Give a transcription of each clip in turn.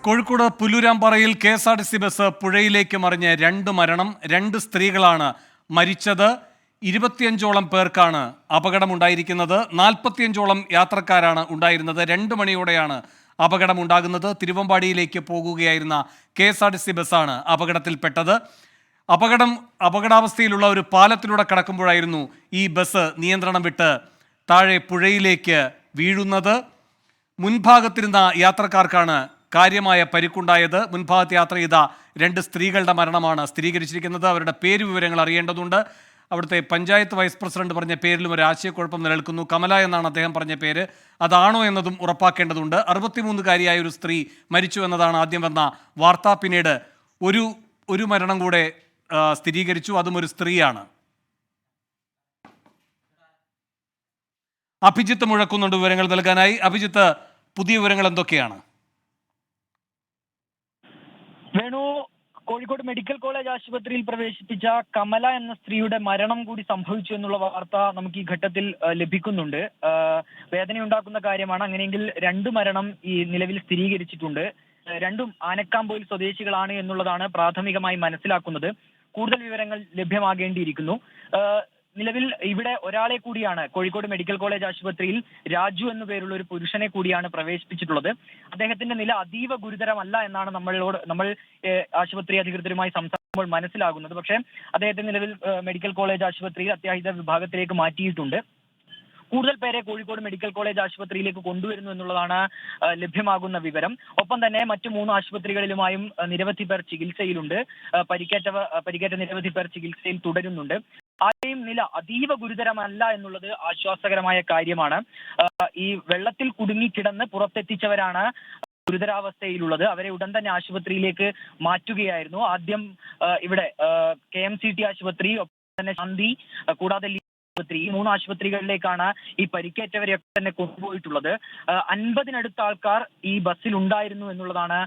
Kozhikode പുല്ലൂരാമ്പാറയിൽ KSRTC bus പുഴയിലേക്ക് മറിഞ്ഞ് 2 മരണം. 2 സ്ത്രീകളാണ് മരിച്ചത്. 25ഓളം പേർക്കാണ് അപകടമുണ്ടായിരിക്കുന്നത്. 45ഓളം യാത്രക്കാരാണ് ഉണ്ടായിരുന്നത്. 2 മണിയോടെയാണ് അപകടമുണ്ടാകുന്നത്. തിരുവമ്പാടിയിലേക്ക് പോകുകയായിരുന്ന KSRTC ബസ്സാണ് അപകടത്തിൽപ്പെട്ടത്. അപകടാവസ്ഥയിലുള്ള ഒരു പാലത്തിലൂടെ കടക്കുമ്പോഴായിരുന്നു ഈ ബസ് നിയന്ത്രണം വിട്ട് താഴെ പുഴയിലേക്ക് വീഴുന്നത്. മുൻഭാഗത്തിരുന്ന യാത്രക്കാർക്കാണ് കാര്യമായ പരിക്കുണ്ടായത്. മുൻഭാഗത്ത് യാത്ര ചെയ്ത 2 സ്ത്രീകളുടെ മരണമാണ് സ്ഥിരീകരിച്ചിരിക്കുന്നത്. അവരുടെ പേര് വിവരങ്ങൾ അറിയേണ്ടതുണ്ട്. അവിടുത്തെ പഞ്ചായത്ത് വൈസ് പ്രസിഡന്റ് പറഞ്ഞ പേരിലും ഒരു ആശയക്കുഴപ്പം നിലനിൽക്കുന്നു. കമല എന്നാണ് അദ്ദേഹം പറഞ്ഞ പേര്. അതാണോ എന്നതും ഉറപ്പാക്കേണ്ടതുണ്ട്. 63-കാരിയായ ഒരു സ്ത്രീ മരിച്ചു എന്നതാണ് ആദ്യം വന്ന വാർത്ത. പിന്നീട് ഒരു മരണം കൂടെ സ്ഥിരീകരിച്ചു. അതും ഒരു സ്ത്രീയാണ്. അഭിജിത്ത് മുഴക്കുന്നുണ്ട് വിവരങ്ങൾ നൽകാനായി. അഭിജിത്ത്, പുതിയ വിവരങ്ങൾ എന്തൊക്കെയാണ്? വേണു, കോഴിക്കോട് മെഡിക്കൽ കോളേജ് ആശുപത്രിയിൽ പ്രവേശിപ്പിച്ച കമല എന്ന സ്ത്രീയുടെ മരണം കൂടി സംഭവിച്ചു എന്നുള്ള വാർത്ത നമുക്ക് ഈ ഘട്ടത്തിൽ ലഭിക്കുന്നുണ്ട്. വേദനയുണ്ടാക്കുന്ന കാര്യമാണ്. അങ്ങനെയെങ്കിൽ 2 മരണം ഈ നിലവിൽ സ്ഥിരീകരിച്ചിട്ടുണ്ട്. 2ഉം ആനക്കാംപൊയിൽ സ്വദേശികളാണ് എന്നുള്ളതാണ് പ്രാഥമികമായി മനസ്സിലാക്കുന്നത്. കൂടുതൽ വിവരങ്ങൾ ലഭ്യമാകേണ്ടിയിരിക്കുന്നു. നിലവിൽ ഇവിടെ ഒരാളെ കൂടിയാണ് കോഴിക്കോട് മെഡിക്കൽ കോളേജ് ആശുപത്രിയിൽ രാജു എന്നു പേരുള്ള ഒരു പുരുഷനെ കൂടിയാണ് പ്രവേശിപ്പിച്ചിട്ടുള്ളത്. അദ്ദേഹത്തിന്റെ നില അതീവ ഗുരുതരമല്ല എന്നാണ് നമ്മൾ ആശുപത്രി അധികൃതരുമായി സംസാരിക്കുമ്പോൾ മനസ്സിലാകുന്നത്. പക്ഷേ അദ്ദേഹത്തെ നിലവിൽ മെഡിക്കൽ കോളേജ് ആശുപത്രിയിൽ അത്യാഹിത വിഭാഗത്തിലേക്ക് മാറ്റിയിട്ടുണ്ട്. കൂടുതൽ പേരെ കോഴിക്കോട് മെഡിക്കൽ കോളേജ് ആശുപത്രിയിലേക്ക് കൊണ്ടുവരുന്നു എന്നുള്ളതാണ് ലഭ്യമാകുന്ന വിവരം. ഒപ്പം തന്നെ മറ്റു 3 ആശുപത്രികളിലുമായും നിരവധി പേർ ചികിത്സയിലുണ്ട്. പരിക്കേറ്റ നിരവധി പേർ ചികിത്സയിൽ തുടരുന്നുണ്ട്. ആരെയും നില അതീവ ഗുരുതരമല്ല എന്നുള്ളത് ആശ്വാസകരമായ കാര്യമാണ്. ഈ വെള്ളത്തിൽ കുടുങ്ങിക്കിടന്ന് പുറത്തെത്തിച്ചവരാണ് ഗുരുതരാവസ്ഥയിലുള്ളത്. അവരെ ഉടൻ തന്നെ ആശുപത്രിയിലേക്ക് മാറ്റുകയായിരുന്നു. ആദ്യം ഇവിടെ KMCT ആശുപത്രി, ഒപ്പം തന്നെ ശാന്തി, കൂടാതെ ഈ 3 ആശുപത്രികളിലേക്കാണ് ഈ പരിക്കേറ്റവരെയൊക്കെ തന്നെ കൊണ്ടുപോയിട്ടുള്ളത്. 50-നടുത്ത ആൾക്കാർ ഈ ബസ്സിൽ ഉണ്ടായിരുന്നു എന്നുള്ളതാണ്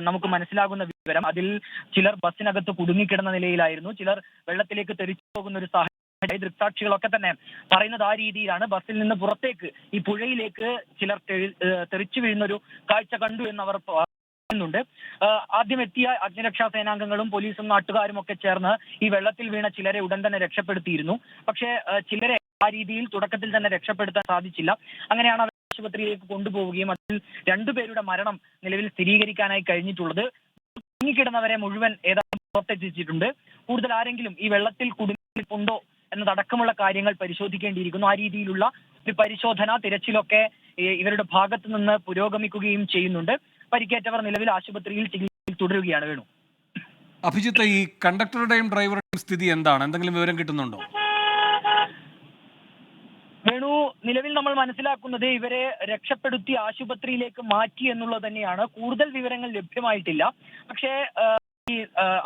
നമുക്ക് മനസ്സിലാകുന്ന വിവരം. അതിൽ ചിലർ ബസ്സിനകത്ത് കുടുങ്ങിക്കിടന്ന നിലയിലായിരുന്നു, ചിലർ വെള്ളത്തിലേക്ക് തെറിച്ചു പോകുന്ന ഒരു സാഹചര്യം. ദൃക്സാക്ഷികളൊക്കെ തന്നെ പറയുന്നത് ആ രീതിയിലാണ്. ബസ്സിൽ നിന്ന് പുറത്തേക്ക് ഈ പുഴയിലേക്ക് ചിലർ തെറിച്ചു വീഴുന്ന ഒരു കാഴ്ച കണ്ടു എന്നവർ ുണ്ട്. ആദ്യം എത്തിയ അഗ്നിരക്ഷാ സേനാംഗങ്ങളും പോലീസും നാട്ടുകാരും ഒക്കെ ചേർന്ന് ഈ വെള്ളത്തിൽ വീണ ചിലരെ ഉടൻ തന്നെ രക്ഷപ്പെടുത്തിയിരുന്നു. പക്ഷേ ചിലരെ ആ രീതിയിൽ തുടക്കത്തിൽ തന്നെ രക്ഷപ്പെടുത്താൻ സാധിച്ചില്ല. അങ്ങനെയാണ് അവർ ആശുപത്രിയിലേക്ക് കൊണ്ടുപോവുകയും അതിൽ 2 പേരുടെ മരണം നിലവിൽ സ്ഥിരീകരിക്കാനായി കഴിഞ്ഞിട്ടുള്ളത്. കുടുങ്ങിക്കിടന്നവരെ മുഴുവൻ ഏതാണ്ട് പുറത്തെത്തിച്ചിട്ടുണ്ട്. കൂടുതൽ ആരെങ്കിലും ഈ വെള്ളത്തിൽ കുടുങ്ങിയിട്ടുണ്ടോ എന്നതടക്കമുള്ള കാര്യങ്ങൾ പരിശോധിക്കേണ്ടിയിരിക്കുന്നു. ആ രീതിയിലുള്ള ഒരു പരിശോധന, തിരച്ചിലൊക്കെ ഇവരുടെ ഭാഗത്തു നിന്ന് പുരോഗമിക്കുകയും ചെയ്യുന്നുണ്ട്. പരിക്കേറ്റവർ നിലവിൽ ആശുപത്രിയിൽ ചികിത്സയിൽ തുടരുകയാണ്. വേണു, അഭിജിത്ത്, ഈ കണ്ടക്ടറുടെയും ഡ്രൈവറുടെയും സ്ഥിതി എന്താണ്? എന്തെങ്കിലും വിവരം കിട്ടുന്നുണ്ടോ? വേണു, നിലവിൽ നമ്മൾ മനസ്സിലാക്കുന്നത് ഇവരെ രക്ഷപ്പെടുത്തി ആശുപത്രിയിലേക്ക് മാറ്റി എന്നുള്ളത് തന്നെയാണ്. കൂടുതൽ വിവരങ്ങൾ ലഭ്യമായിട്ടില്ല. പക്ഷേ ഈ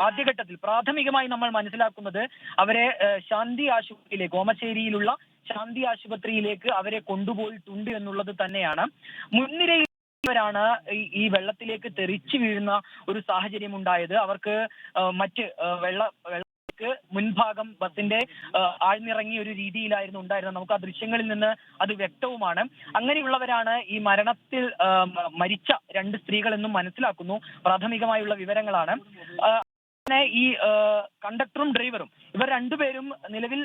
ആദ്യഘട്ടത്തിൽ പ്രാഥമികമായി നമ്മൾ മനസ്സിലാക്കുന്നത് അവരെ ശാന്തി ആശുപത്രിയിലേക്ക്, ഓമശ്ശേരിയിലുള്ള ശാന്തി ആശുപത്രിയിലേക്ക് അവരെ കൊണ്ടുപോയിട്ടുണ്ട് എന്നുള്ളത് തന്നെയാണ്. മുൻനിരയിൽ ാണ് ഈ വെള്ളത്തിലേക്ക് തെറിച്ചു വീഴുന്ന ഒരു സാഹചര്യം ഉണ്ടായത്. അവർക്ക് മറ്റ് വെള്ളത്തിലേക്ക് മുൻഭാഗം ബസിന്റെ ആഴ്ന്നിറങ്ങിയ ഒരു രീതിയിലായിരുന്നു ഉണ്ടായിരുന്നത്. നമുക്ക് ആ ദൃശ്യങ്ങളിൽ നിന്ന് അത് വ്യക്തവുമാണ്. അങ്ങനെയുള്ളവരാണ് ഈ മരണത്തിൽ മരിച്ച 2 സ്ത്രീകൾ എന്നും മനസ്സിലാക്കുന്നു. പ്രാഥമികമായുള്ള വിവരങ്ങളാണ്. ഈ കണ്ടക്ടറും ഡ്രൈവറും ഇവർ 2 പേരും നിലവിൽ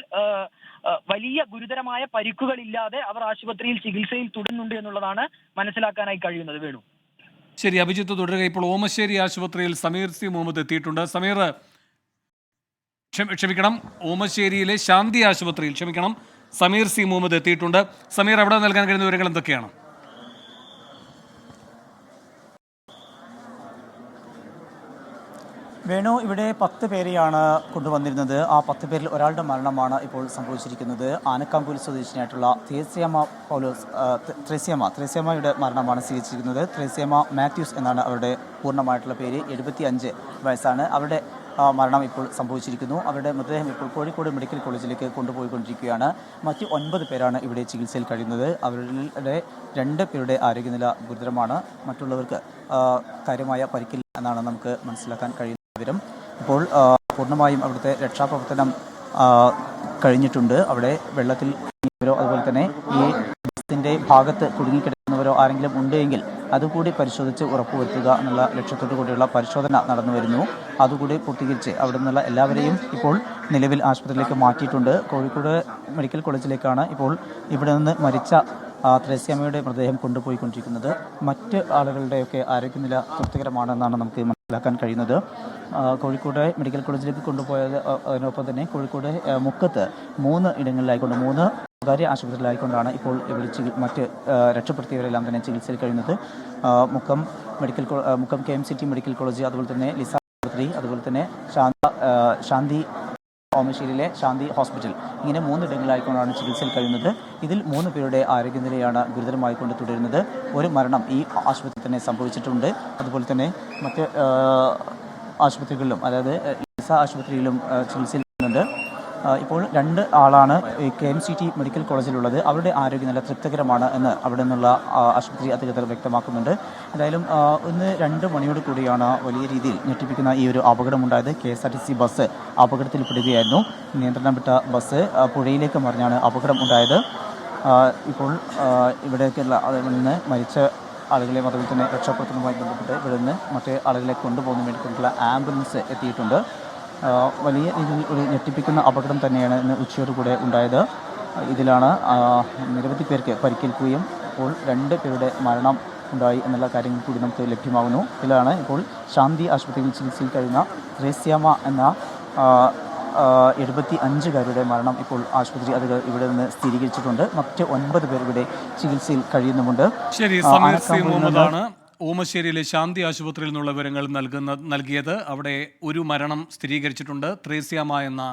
വലിയ ഗുരുതരമായ പരിക്കുകളില്ലാതെ അവർ ആശുപത്രിയിൽ ചികിത്സയിൽ തുടരുന്നുണ്ട് എന്നുള്ളതാണ് മനസ്സിലാക്കാനായി കഴിയുന്നത്. വേണു, ശരി, അഭിജിത്ത് തുടരുക. ഇപ്പോൾ ഓമശ്ശേരി ആശുപത്രിയിൽ സമീർ സി മുഹമ്മദ് എത്തിയിട്ടുണ്ട്. സമീർ, ഓമശ്ശേരിയിലെ ശാന്തി ആശുപത്രിയിൽ സമീർ സി മുഹമ്മദ് എത്തിയിട്ടുണ്ട്. സമീർ, അവിടെ നൽകാൻ കഴിയുന്ന വിവരങ്ങൾ എന്തൊക്കെയാണ്? വേണു, ഇവിടെ 10 പേരെയാണ് കൊണ്ടുവന്നിരുന്നത്. ആ 10 പേരിൽ ഒരാളുടെ മരണമാണ് ഇപ്പോൾ സംഭവിച്ചിരിക്കുന്നത്. ആനക്കാംപൊയിൽ സ്വദേശിനിയായിട്ടുള്ള ത്രേസ്യാമ്മയുടെ മരണമാണ് സ്ഥിരീകരിച്ചിരിക്കുന്നത്. ത്രേസ്യാമ്മ മാത്യൂസ് എന്നാണ് അവരുടെ പൂർണ്ണമായിട്ടുള്ള പേര്. 75 വയസ്സാണ്. അവരുടെ മരണം ഇപ്പോൾ സംഭവിച്ചിരിക്കുന്നു. അവരുടെ മൃതദേഹം ഇപ്പോൾ കോഴിക്കോട് മെഡിക്കൽ കോളേജിലേക്ക് കൊണ്ടുപോയിക്കൊണ്ടിരിക്കുകയാണ്. മറ്റ് 9 പേരാണ് ഇവിടെ ചികിത്സയിൽ കഴിയുന്നത്. അവരുടെ 2 പേരുടെ ആരോഗ്യനില ഗുരുതരമാണ്. മറ്റുള്ളവർക്ക് കാര്യമായ പരിക്കില്ല എന്നാണ് നമുക്ക് മനസ്സിലാക്കാൻ കഴിയുന്നത്. ഇപ്പോൾ പൂർണ്ണമായും അവിടുത്തെ രക്ഷാപ്രവർത്തനം കഴിഞ്ഞിട്ടുണ്ട്. അവിടെ വെള്ളത്തിൽ അതുപോലെ തന്നെ ഈ ബസിൻ്റെ ഭാഗത്ത് കുടുങ്ങിക്കിടക്കുന്നവരോ ആരെങ്കിലും ഉണ്ടെങ്കിൽ അതുകൂടി പരിശോധിച്ച് ഉറപ്പുവരുത്തുക എന്നുള്ള ലക്ഷ്യത്തോടു കൂടിയുള്ള പരിശോധന നടന്നു വരുന്നു. അതുകൂടി പൂർത്തീകരിച്ച് അവിടെ നിന്നുള്ള എല്ലാവരെയും ഇപ്പോൾ നിലവിൽ ആശുപത്രിയിലേക്ക് മാറ്റിയിട്ടുണ്ട്. കോഴിക്കോട് മെഡിക്കൽ കോളേജിലേക്കാണ് ഇപ്പോൾ ഇവിടെ നിന്ന് മരിച്ച ത്രേസ്യാമ്മയുടെ മൃതദേഹം കൊണ്ടുപോയിക്കൊണ്ടിരിക്കുന്നത്. മറ്റ് ആളുകളുടെയൊക്കെ ആരോഗ്യനില തൃപ്തികരമാണെന്നാണ് നമുക്ക് മനസ്സിലാക്കാൻ കഴിയുന്നത്. കോഴിക്കോട് മെഡിക്കൽ കോളേജിലേക്ക് കൊണ്ടുപോയത് അതിനൊപ്പം തന്നെ കോഴിക്കോട് മുക്കത്ത് 3 ഇടങ്ങളിലായിക്കൊണ്ട് 3 സ്വകാര്യ ആശുപത്രിയിലായിക്കൊണ്ടാണ് ഇപ്പോൾ ഇവിടെ മറ്റ് രക്ഷപ്പെടുത്തിയവരെല്ലാം തന്നെ ചികിത്സയിൽ കഴിയുന്നത്. മുക്കം KMCT മെഡിക്കൽ കോളേജ്, അതുപോലെ തന്നെ ലിസ ആശുപത്രി, അതുപോലെ തന്നെ ശാന്തി ഓമശ്ശേരിയിലെ ശാന്തി ഹോസ്പിറ്റൽ, ഇങ്ങനെ 3 ഇടങ്ങളിലായിക്കൊണ്ടാണ് ചികിത്സയിൽ കഴിയുന്നത്. ഇതിൽ 3 പേരുടെ ആരോഗ്യനിലയാണ് ഗുരുതരമായിക്കൊണ്ട് തുടരുന്നത്. ഒരു മരണം ഈ ആശുപത്രിയിൽ തന്നെ സംഭവിച്ചിട്ടുണ്ട്. അതുപോലെ തന്നെ മറ്റ് ആശുപത്രികളിലും, അതായത് ലിസ ആശുപത്രിയിലും ചികിത്സയിൽ കഴിയുന്നുണ്ട്. ഇപ്പോൾ 2 ആളാണ് KMCT മെഡിക്കൽ കോളേജിലുള്ളത്. അവരുടെ ആരോഗ്യനില തൃപ്തികരമാണ് എന്ന് അവിടെ നിന്നുള്ള ആശുപത്രി അധികൃതർ വ്യക്തമാക്കുന്നുണ്ട്. എന്തായാലും ഇന്ന് 2 മണിയോട് കൂടിയാണ് വലിയ രീതിയിൽ ഞെട്ടിപ്പിക്കുന്ന ഈ ഒരു അപകടമുണ്ടായത്. KSRTC ബസ് അപകടത്തിൽപ്പെടുകയായിരുന്നു. നിയന്ത്രണം വിട്ട ബസ് പുഴയിലേക്ക് മറിഞ്ഞാണ് അപകടം ഉണ്ടായത്. ഇപ്പോൾ ഇവിടേക്കുള്ള അതിൽ നിന്ന് മരിച്ച ആളുകളെ അതുപോലെ തന്നെ രക്ഷപ്പെടുത്തുന്നതുമായി ബന്ധപ്പെട്ട് ഇവിടെ നിന്ന് മറ്റേ ആളുകളെ കൊണ്ടുപോകുന്ന വേണ്ടിയിട്ടുള്ള ആംബുലൻസ് എത്തിയിട്ടുണ്ട്. വലിയ രീതിയിൽ ഒരു ഞെട്ടിപ്പിക്കുന്ന അപകടം തന്നെയാണ് ഇന്ന് ഉച്ചയോടുകൂടെ ഉണ്ടായത്. ഇതിലാണ് നിരവധി പേർക്ക് പരിക്കേൽക്കുകയും ഇപ്പോൾ 2 പേരുടെ മരണം ഉണ്ടായി എന്നുള്ള കാര്യങ്ങൾ കൂടി നമുക്ക് ലഭ്യമാകുന്നു. ഇതിലാണ് ഇപ്പോൾ ശാന്തി ആശുപത്രിയിൽ ചികിത്സയിൽ കഴിയുന്ന ത്രേസ്യാമ്മ എന്ന 75-കാരുടെ മരണം ഇപ്പോൾ ആശുപത്രി അധികൃതർ ഇവിടെ നിന്ന് സ്ഥിരീകരിച്ചിട്ടുണ്ട്. മറ്റ് 9 പേർ ഇവിടെ ചികിത്സയിൽ കഴിയുന്നുമുണ്ട്. ശരി, സമീർ സി മുഹമ്മദാണ് ഓമശ്ശേരിയിലെ ശാന്തി ആശുപത്രിയിൽ നിന്നുള്ള വിവരങ്ങൾ നൽകിയത്. അവിടെ ഒരു മരണം സ്ഥിരീകരിച്ചിട്ടുണ്ട്. ത്രേസ്യാമ്മ എന്ന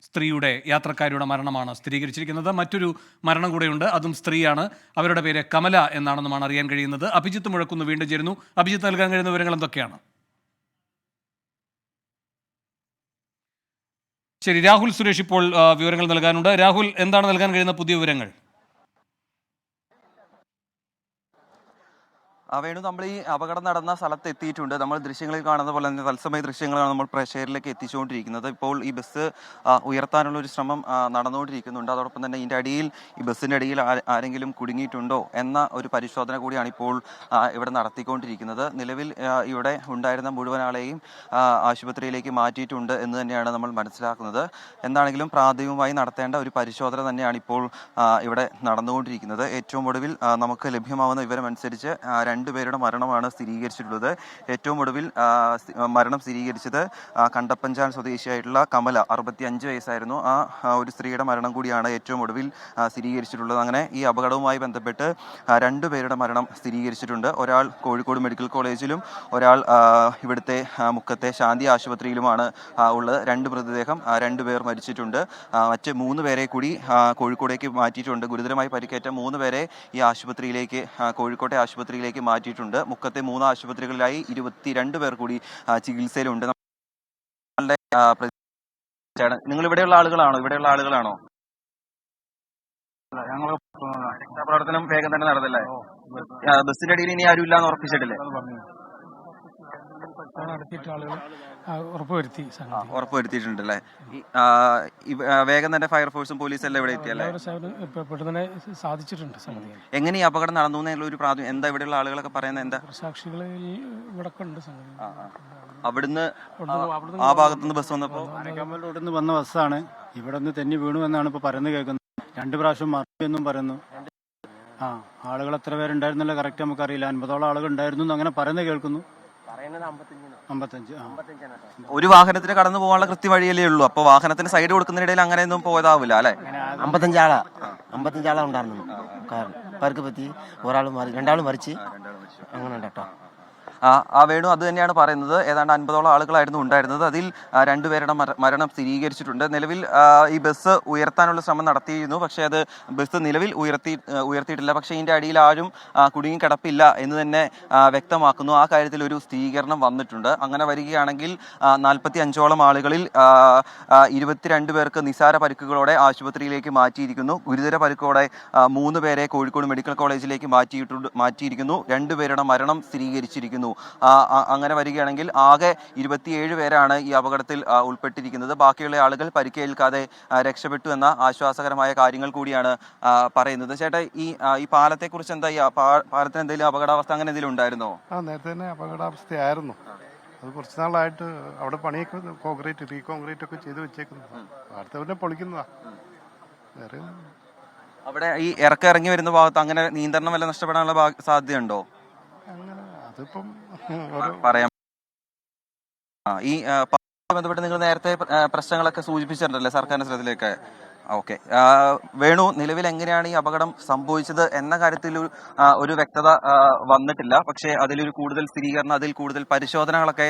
സ്ത്രീയുടെ യാത്രക്കാരിയുടെ മരണമാണ് സ്ഥിരീകരിച്ചിരിക്കുന്നത്. മറ്റൊരു മരണം കൂടെയുണ്ട്, അതും സ്ത്രീയാണ്. അവരുടെ പേര് കമല എന്നാണെന്നുമാണ് അറിയാൻ കഴിയുന്നത്. അഭിജിത്ത് മുഴക്കുന്ന് വീണ്ടും ചേരുന്നു. അഭിജിത്ത്, നൽകാൻ കഴിയുന്ന വിവരങ്ങൾ എന്തൊക്കെയാണ്? ശരി, രാഹുൽ സുരേഷ് ഇപ്പോൾ വിവരങ്ങൾ നൽകാനുണ്ട്. രാഹുൽ, എന്താണ് നൽകാൻ കഴിയുന്ന പുതിയ വിവരങ്ങൾ? വേണു, നമ്മൾ ഈ അപകടം നടന്ന സ്ഥലത്ത് എത്തിയിട്ടുണ്ട്. നമ്മൾ ദൃശ്യങ്ങളിൽ കാണുന്ന പോലെ തന്നെ തത്സമയ ദൃശ്യങ്ങളാണ് നമ്മൾ പ്രേക്ഷകരിലേക്ക് എത്തിച്ചുകൊണ്ടിരിക്കുന്നത്. ഇപ്പോൾ ഈ ബസ് ഉയർത്താനുള്ള ഒരു ശ്രമം നടന്നുകൊണ്ടിരിക്കുന്നുണ്ട്. അതോടൊപ്പം തന്നെ ഇതിൻ്റെ അടിയിൽ, ഈ ബസ്സിൻ്റെ അടിയിൽ ആരെങ്കിലും കുടുങ്ങിയിട്ടുണ്ടോ എന്ന ഒരു പരിശോധന കൂടിയാണ് ഇപ്പോൾ ഇവിടെ നടത്തിക്കൊണ്ടിരിക്കുന്നത്. നിലവിൽ ഇവിടെ ഉണ്ടായിരുന്ന മുഴുവൻ ആളെയും ആശുപത്രിയിലേക്ക് മാറ്റിയിട്ടുണ്ട് എന്ന് തന്നെയാണ് നമ്മൾ മനസ്സിലാക്കുന്നത്. എന്താണെങ്കിലും പ്രാഥമികമായി നടത്തേണ്ട ഒരു പരിശോധന തന്നെയാണ് ഇപ്പോൾ ഇവിടെ നടന്നുകൊണ്ടിരിക്കുന്നത്. ഏറ്റവും ഒടുവിൽ നമുക്ക് ലഭ്യമാവുന്ന വിവരമനുസരിച്ച് 2 പേരുടെ മരണമാണ് സ്ഥിരീകരിച്ചിട്ടുള്ളത്. ഏറ്റവും ഒടുവിൽ മരണം സ്ഥിരീകരിച്ചത് കണ്ടപ്പഞ്ചാൻ സ്വദേശിയായിട്ടുള്ള കമല, 65 വയസ്സായിരുന്നു. ആ ഒരു സ്ത്രീയുടെ മരണം കൂടിയാണ് ഏറ്റവും ഒടുവിൽ സ്ഥിരീകരിച്ചിട്ടുള്ളത്. അങ്ങനെ ഈ അപകടവുമായി ബന്ധപ്പെട്ട് 2 പേരുടെ മരണം സ്ഥിരീകരിച്ചിട്ടുണ്ട്. ഒരാൾ കോഴിക്കോട് മെഡിക്കൽ കോളേജിലും ഒരാൾ ഇവിടുത്തെ മുക്കത്തെ ശാന്തി ആശുപത്രിയിലുമാണ് ഉള്ളത്. 2 മൃതദേഹം, 2 പേർ മരിച്ചിട്ടുണ്ട്. മറ്റ് 3 പേരെ കൂടി കോഴിക്കോടേക്ക് മാറ്റിയിട്ടുണ്ട്. ഗുരുതരമായി പരിക്കേറ്റ 3 പേരെ ഈ ആശുപത്രിയിലേക്ക്, കോഴിക്കോട്ടെ ആശുപത്രിയിലേക്ക് മാറ്റിയിട്ടുണ്ട്. മുക്കത്തെ 3 ആശുപത്രികളിലായി 22 പേർ കൂടി ചികിത്സയിലുണ്ട്. നിങ്ങൾ ഇവിടെയുള്ള ആളുകളാണോ? ഞങ്ങൾ രക്ഷാപ്രവർത്തനം വേഗം തന്നെ നടന്നല്ലേ? ബസ്സിന്റെ അടിയിൽ ഇനി ആരും ഇല്ലാന്ന് ഉറപ്പിച്ചിട്ടില്ലേ? ഉറപ്പുവരുത്തിയിട്ടുണ്ടല്ലേ? വേഗം തന്നെ ഫയർഫോഴ്സും പോലീസും എല്ലാം ഇവിടെ എത്തിയല്ലേ? സാധിച്ചിട്ടുണ്ട്. എങ്ങനെ ഈ അപകടം നടന്നു എന്നുള്ള ഒരു പ്രാഥമിക, എന്താ ഇവിടെയുള്ള ആളുകളൊക്കെ പറയുന്നത്? എന്താ സാക്ഷികൾ ഇവിടെ ഉണ്ട്. അവിടുന്ന് ആ ഭാഗത്തുനിന്ന് ബസ് വന്നപ്പോ റോഡിൽ നിന്ന് വന്ന ബസ്സാണ്. ഇവിടെ നിന്ന് തെന്നി വീണു എന്നാണ് ഇപ്പൊ പറയുന്നത് കേൾക്കുന്നത്. 2 പ്രാവശ്യം മറിഞ്ഞു എന്നും പറയുന്നു. ആളുകൾ എത്ര പേരുണ്ടായിരുന്നല്ലോ കറക്റ്റ് നമുക്കറിയില്ല. 50ഓളം ആളുകൾ ഉണ്ടായിരുന്നു അങ്ങനെ പറയുന്നത് കേൾക്കുന്നു. 55. ഒരു വാഹനത്തിന് കടന്നു പോകാനുള്ള കൃത്യ വഴിയല്ലേ ഉള്ളൂ. അപ്പൊ വാഹനത്തിന് സൈഡ് കൊടുക്കുന്നതിനിടയിൽ അങ്ങനെയൊന്നും പോയതാവില്ല അല്ലെ? 55 ആളാ ഉണ്ടായിരുന്നു. പേർക്ക് പറ്റി 2 മരിച്ച് അങ്ങനെ കേട്ടോ. വേണു, അത് തന്നെയാണ് പറയുന്നത്. ഏതാണ്ട് 50ഓളം ആളുകളായിരുന്നു ഉണ്ടായിരുന്നത്. അതിൽ 2 പേരുടെ മരണം സ്ഥിരീകരിച്ചിട്ടുണ്ട്. നിലവിൽ ഈ ബസ് ഉയർത്താനുള്ള ശ്രമം നടത്തിയിരുന്നു. പക്ഷേ അത് ബസ് നിലവിൽ ഉയർത്തിയിട്ടില്ല. പക്ഷേ ഇതിൻ്റെ അടിയിൽ ആരും കുടുങ്ങിക്കിടപ്പില്ല എന്ന് തന്നെ വ്യക്തമാക്കുന്നു. ആ കാര്യത്തിൽ ഒരു സ്ഥിരീകരണം വന്നിട്ടുണ്ട്. അങ്ങനെ വരികയാണെങ്കിൽ 45ഓളം ആളുകളിൽ 22 പേർക്ക് നിസാര പരിക്കുകളോടെ ആശുപത്രിയിലേക്ക് മാറ്റിയിരിക്കുന്നു. ഗുരുതര പരിക്കോടെ 3 പേരെ കോഴിക്കോട് മെഡിക്കൽ കോളേജിലേക്ക് മാറ്റിയിരിക്കുന്നു. 2 പേരുടെ മരണം സ്ഥിരീകരിച്ചിരിക്കുന്നു. വരുന്നു. അങ്ങനെ വരികയാണെങ്കിൽ ആകെ 27 പേരാണ് ഈ അപകടത്തിൽ ഉൾപ്പെട്ടിരിക്കുന്നത്. ബാക്കിയുള്ള ആളുകൾ പരിക്കേൽക്കാതെ രക്ഷപ്പെട്ടു എന്ന ആശ്വാസകരമായ കാര്യങ്ങൾ കൂടിയാണ് പറയുന്നത്. ചേട്ടാ, ഈ പാലത്തെക്കുറിച്ച് എന്താ, ഈ പാലത്തിന് എന്തെങ്കിലും അപകടാവസ്ഥ അങ്ങനെ എന്തെങ്കിലും ഉണ്ടായിരുന്നോ? നേരത്തെ തന്നെ അപകടാവസ്ഥയായിരുന്നു. അത് കുറച്ച് നാളായിട്ട് അവിടെ പണിയൊക്കെ റീകോൺക്രീറ്റ് ഒക്കെ ചെയ്ത് വെച്ചേക്കുന്നു. അടുത്ത പിന്നെ പൊളിക്കുന്നതാ. വേറെ അവിടെ ഈ ഇറങ്ങി വരുന്ന ഭാഗത്ത് അങ്ങനെ നിയന്ത്രണം വല്ല നഷ്ടപ്പെടാനുള്ള സാധ്യതയുണ്ടോ? അങ്ങനെ അതിപ്പം പറയാം. ഈ ബന്ധപ്പെട്ട് നിങ്ങൾ നേരത്തെ പ്രശ്നങ്ങളൊക്കെ സൂചിപ്പിച്ചിട്ടുണ്ടല്ലേ സർക്കാരിന്റെ ശ്രദ്ധയിലേക്ക്? ഓക്കെ. വേണു, നിലവിൽ എങ്ങനെയാണ് ഈ അപകടം സംഭവിച്ചത് എന്ന കാര്യത്തിൽ ഒരു വ്യക്തത വന്നിട്ടില്ല. പക്ഷേ അതിലൊരു കൂടുതൽ സ്ഥിരീകരണം, അതിൽ കൂടുതൽ പരിശോധനകളൊക്കെ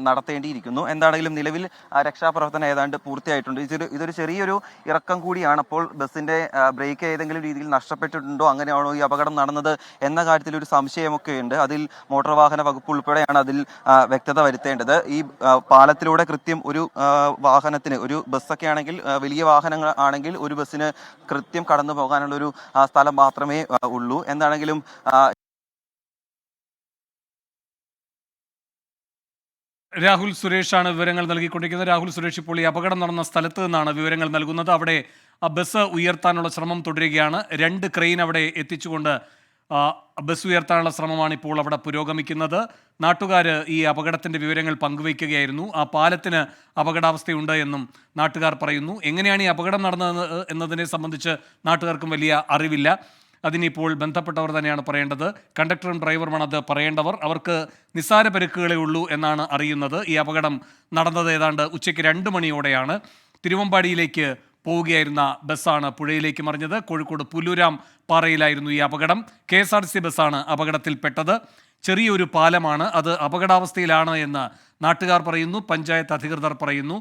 നടത്തേണ്ടിയിരിക്കുന്നു. എന്താണെങ്കിലും നിലവിൽ രക്ഷാപ്രവർത്തനം ഏതാണ്ട് പൂർത്തിയായിട്ടുണ്ട്. ഇതൊരു ചെറിയൊരു ഇറക്കം കൂടിയാണ്. അപ്പോൾ ബസ്സിന്റെ ബ്രേക്ക് ഏതെങ്കിലും രീതിയിൽ നഷ്ടപ്പെട്ടിട്ടുണ്ടോ, അങ്ങനെയാണോ ഈ അപകടം നടന്നത് എന്ന കാര്യത്തിൽ ഒരു സംശയമൊക്കെ ഉണ്ട്. അതിൽ മോട്ടോർ വാഹന വകുപ്പ് ഉൾപ്പെടെയാണ് അതിൽ വ്യക്തത വരുത്തേണ്ടത്. ഈ പാലത്തിലൂടെ കൃത്യം ഒരു വാഹനത്തിന്, ഒരു ബസ്സൊക്കെ ആണെങ്കിൽ, വലിയ വാഹനങ്ങൾ ആണെങ്കിൽ ഒരു ബസ്സിന് കൃത്യം കടന്നു പോകാനുള്ള ഒരു സ്ഥലം മാത്രമേ ഉള്ളൂ. എന്താണെങ്കിലും രാഹുൽ സുരേഷാണ് വിവരങ്ങൾ നൽകിക്കൊണ്ടിരിക്കുന്നത്. രാഹുൽ സുരേഷ് ഇപ്പോൾ ഈ അപകടം നടന്ന സ്ഥലത്ത് നിന്നാണ് വിവരങ്ങൾ നൽകുന്നത്. അവിടെ ആ ബസ് ഉയർത്താനുള്ള ശ്രമം തുടരുകയാണ്. 2 ക്രെയിൻ അവിടെ എത്തിച്ചുകൊണ്ട് ബസ് ഉയർത്താനുള്ള ശ്രമമാണ് ഇപ്പോൾ അവിടെ പുരോഗമിക്കുന്നത്. നാട്ടുകാർ ഈ അപകടത്തിൻ്റെ വിവരങ്ങൾ പങ്കുവയ്ക്കുകയായിരുന്നു. ആ പാലത്തിന് അപകടാവസ്ഥയുണ്ട് എന്നും നാട്ടുകാർ പറയുന്നു. എങ്ങനെയാണ് ഈ അപകടം നടന്നത് എന്നതിനെ സംബന്ധിച്ച് നാട്ടുകാർക്കും വലിയ അറിവില്ല. അതിനിപ്പോൾ ബന്ധപ്പെട്ടവർ തന്നെയാണ് പറയേണ്ടത്. കണ്ടക്ടറും ഡ്രൈവറുമാണ് അത് പറയേണ്ടവർ. അവർക്ക് നിസ്സാര പരിക്കുകളേ ഉള്ളൂ എന്നാണ് അറിയുന്നത്. ഈ അപകടം നടന്നത് ഏതാണ്ട് ഉച്ചയ്ക്ക് 2 മണിയോടെയാണ്. തിരുവമ്പാടിയിലേക്ക് പോവുകയായിരുന്ന ബസ്സാണ് പുഴയിലേക്ക് മറിഞ്ഞത്. കോഴിക്കോട് പുല്ലൂരാം പാറയിലായിരുന്നു ഈ അപകടം. KSRTC ബസ്സാണ് അപകടത്തിൽപ്പെട്ടത്. ചെറിയൊരു പാലമാണ്, അത് അപകടാവസ്ഥയിലാണ് എന്ന് നാട്ടുകാർ പറയുന്നു, പഞ്ചായത്ത് അധികൃതർ പറയുന്നു.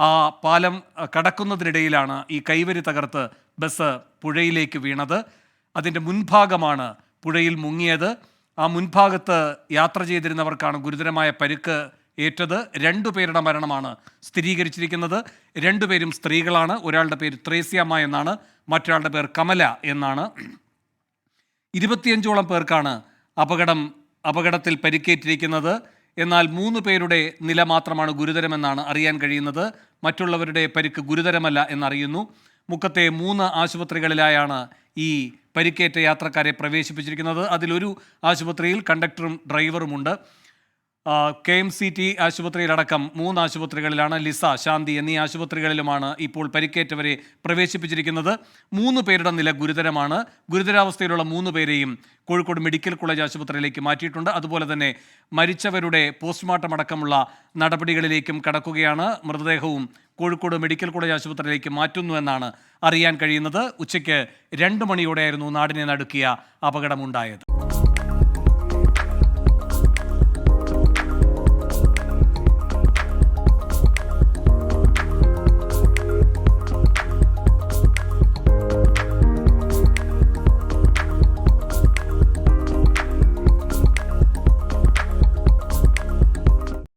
ആ പാലം കടക്കുന്നതിനിടയിലാണ് ഈ കൈവരി തകർത്ത് ബസ് പുഴയിലേക്ക് വീണത്. അതിൻ്റെ മുൻഭാഗമാണ് പുഴയിൽ മുങ്ങിയത്. ആ മുൻഭാഗത്ത് യാത്ര ചെയ്തിരുന്നവർക്കാണ് ഗുരുതരമായ പരിക്ക് ഏറ്റത്. 2 പേരുടെ മരണമാണ് സ്ഥിരീകരിച്ചിരിക്കുന്നത്. 2 പേരും സ്ത്രീകളാണ്. ഒരാളുടെ പേര് ത്രേസ്യാമ്മ എന്നാണ്, മറ്റൊരാളുടെ പേർ കമല എന്നാണ്. 25ഓളം പേർക്കാണ് അപകടത്തിൽ പരിക്കേറ്റിരിക്കുന്നത്. എന്നാൽ 3 പേരുടെ നില മാത്രമാണ് ഗുരുതരമെന്നാണ് അറിയാൻ കഴിയുന്നത്. മറ്റുള്ളവരുടെ പരിക്ക് ഗുരുതരമല്ല എന്നറിയുന്നു. മുക്കത്തെ 3 ആശുപത്രികളിലായാണ് ഈ പരിക്കേറ്റ യാത്രക്കാരെ പ്രവേശിപ്പിച്ചിരിക്കുന്നത്. അതിലൊരു ആശുപത്രിയിൽ കണ്ടക്ടറും ഡ്രൈവറുമുണ്ട്. KMCT ആശുപത്രിയിലടക്കം 3 ആശുപത്രികളിലാണ്, ലിസ, ശാന്തി എന്നീ ആശുപത്രികളിലുമാണ് ഇപ്പോൾ പരിക്കേറ്റവരെ പ്രവേശിപ്പിച്ചിരിക്കുന്നത്. 3 പേരുടെ നില ഗുരുതരമാണ്. ഗുരുതരാവസ്ഥയിലുള്ള 3 പേരെയും കോഴിക്കോട് മെഡിക്കൽ കോളേജ് ആശുപത്രിയിലേക്ക് മാറ്റിയിട്ടുണ്ട്. അതുപോലെ തന്നെ മരിച്ചവരുടെ പോസ്റ്റ്മോർട്ടം അടക്കമുള്ള നടപടികളിലേക്കും കടക്കുകയാണ്. മൃതദേഹവും കോഴിക്കോട് മെഡിക്കൽ കോളേജ് ആശുപത്രിയിലേക്ക് മാറ്റുന്നു എന്നാണ് അറിയാൻ കഴിയുന്നത്. ഉച്ചയ്ക്ക് 2 മണിയോടെയായിരുന്നു നാടിനെ നടുക്കിയ അപകടമുണ്ടായത്.